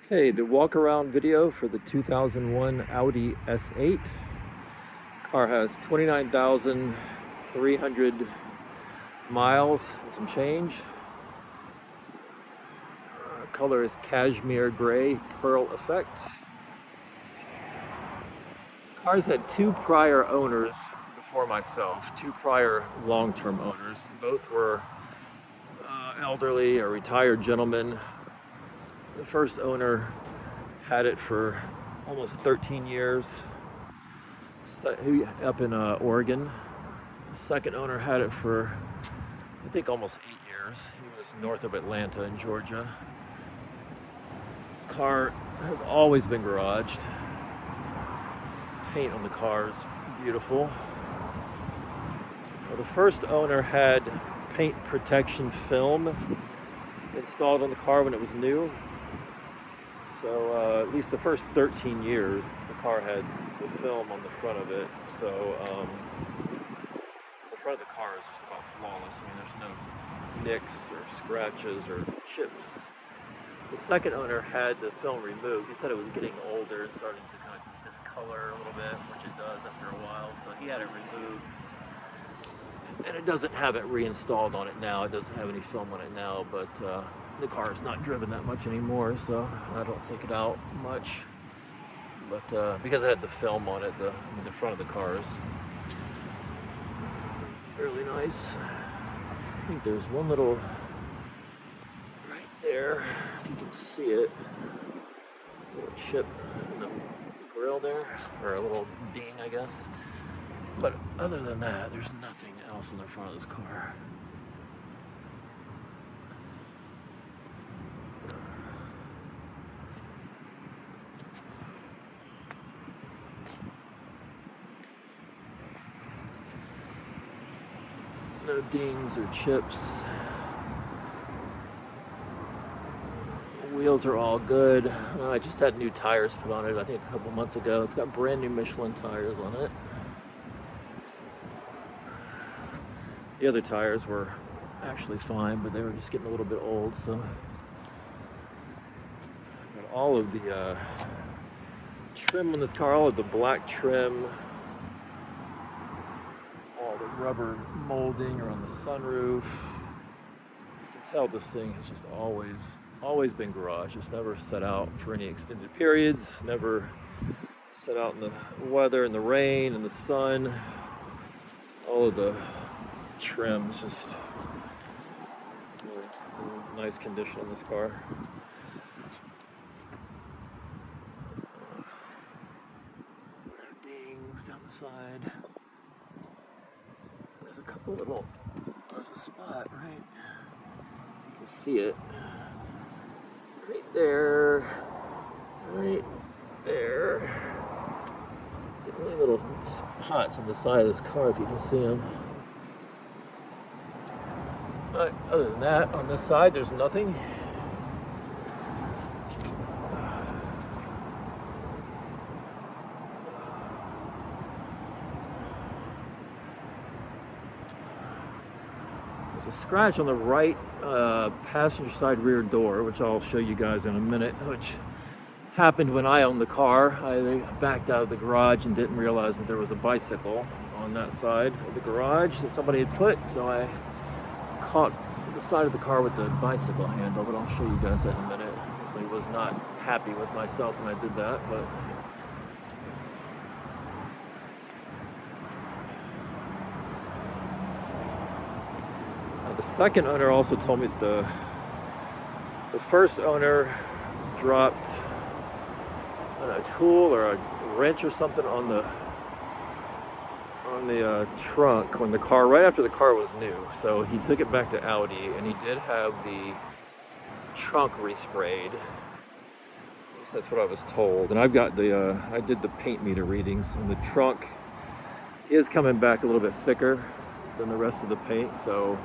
Okay, the walk around video for the 2001 Audi S8. Car has 29,300 miles and some change. Color is cashmere gray pearl effect. Car's had two prior owners before myself, two prior long-term owners. Both were elderly or retired gentlemen. The first owner had it for almost 13 years up in Oregon. The second owner had it for, I think, almost 8 years. He was north of Atlanta in Georgia. Car has always been garaged. Paint on the car is beautiful. Well, the first owner had paint protection film installed on the car when it was new. So at least the first 13 years, the car had the film on the front of it. So the front of the car is just about flawless. I mean, there's no nicks or scratches or chips. The second owner had the film removed. He said it was getting older and starting to kind of discolor a little bit, which it does after a while. So he had it removed. And it doesn't have it reinstalled on it now. It doesn't have any film on it now, but the car is not driven that much anymore, so I don't take it out much. But because it had the film on it, the front of the car is really nice. I think there's one little right there, if you can see it, a little chip in the grill there, or a little ding, I guess. But other than that, there's nothing else in the front of this car. No dings or chips. The wheels are all good. I just had new tires put on it, I think a couple months ago. It's got brand new Michelin tires on it. The other tires were actually fine, but they were just getting a little bit old, so got all of the trim on this car, all of the black trim, all the rubber molding around the sunroof. You can tell this thing has just always been garage. It's never set out for any extended periods, never set out in the weather, in the rain, in the sun. All of the trim's just really nice condition on this car. Dings down the side. There's a couple little, there's a spot, right? You can see it. Right there. Right there. It's the only little spots on the side of this car, if you can see them. But other than that, on this side, there's nothing. There's a scratch on the right passenger side rear door, which I'll show you guys in a minute, which happened when I owned the car. I backed out of the garage and didn't realize that there was a bicycle on that side of the garage that somebody had put, so I caught the side of the car with the bicycle handle, but I'll show you guys that in a minute. I was not happy with myself when I did that, but the second owner also told me that the first owner dropped a tool or a wrench or something on the trunk when the car, right after the car was new. So he took it back to Audi and he did have the trunk resprayed. At least that's what I was told. And I've got I did the paint meter readings, and the trunk is coming back a little bit thicker than the rest of the paint. So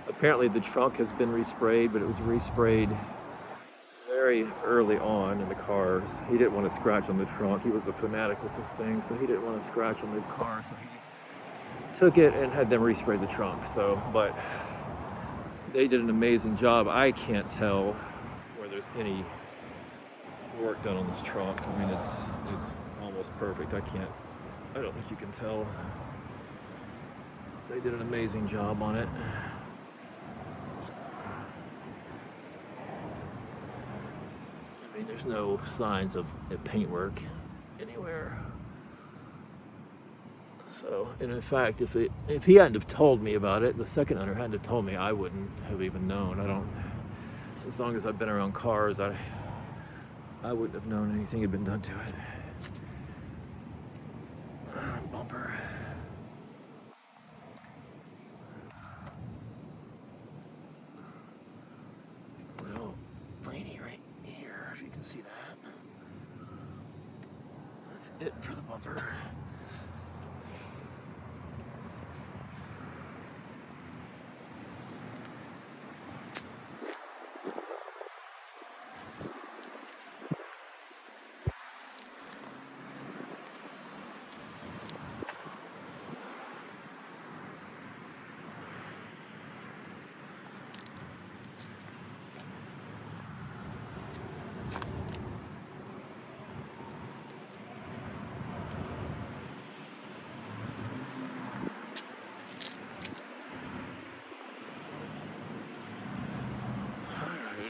apparently the trunk has been resprayed, but it was resprayed very early on in the cars. He didn't want to scratch on the trunk. He was a fanatic with this thing, so he didn't want to scratch on the car. So he took it and had them respray the trunk. So, but they did an amazing job. I can't tell where there's any work done on this trunk. I mean, it's almost perfect. I don't think you can tell. They did an amazing job on it. I mean, there's no signs of paintwork anywhere. So, and in fact, if he hadn't have told me about it, the second owner hadn't have told me, I wouldn't have even known. As long as I've been around cars, I wouldn't have known anything had been done to it. Bumper. A little rainy right here, if you can see that. That's it for the bumper.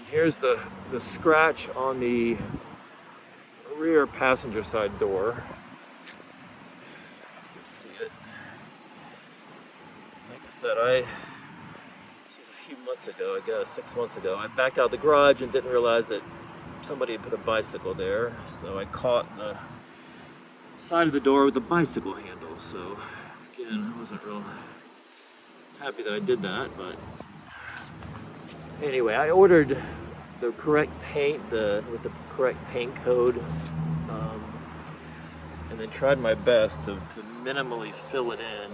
Here's the scratch on the rear passenger side door. You can see it. Like I said, this was a few months ago, I guess, 6 months ago. I backed out the garage and didn't realize that somebody had put a bicycle there. So I caught the side of the door with the bicycle handle. So again, I wasn't real happy that I did that, but anyway, I ordered the correct paint with the correct paint code, and then tried my best to minimally fill it in.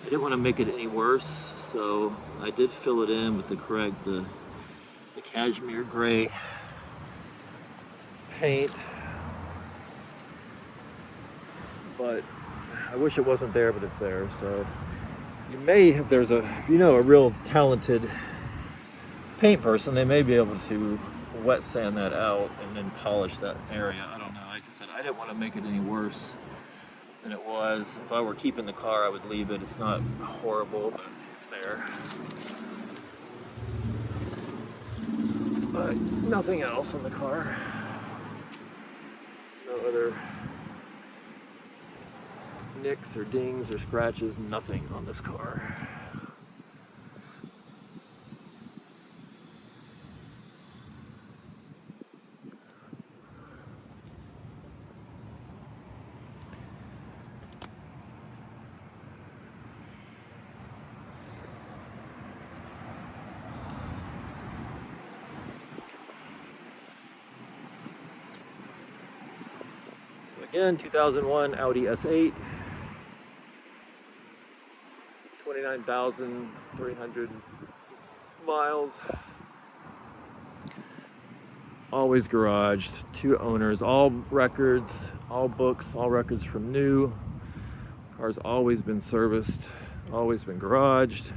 I didn't want to make it any worse, so I did fill it in with the correct the cashmere gray paint, but I wish it wasn't there, but it's there. So you may, if you know a real talented paint person, they may be able to wet sand that out and then polish that area. I don't know. Like I said, I didn't want to make it any worse than it was. If I were keeping the car, I would leave it. It's not horrible, but it's there. But nothing else on the car. No other nicks or dings or scratches. Nothing on this car. Again, 2001 Audi S8, 29,300 miles. Always garaged, 2 owners, all records, all books, all records from new. Car's always been serviced, always been garaged.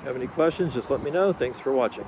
Have any questions, just let me know. Thanks for watching.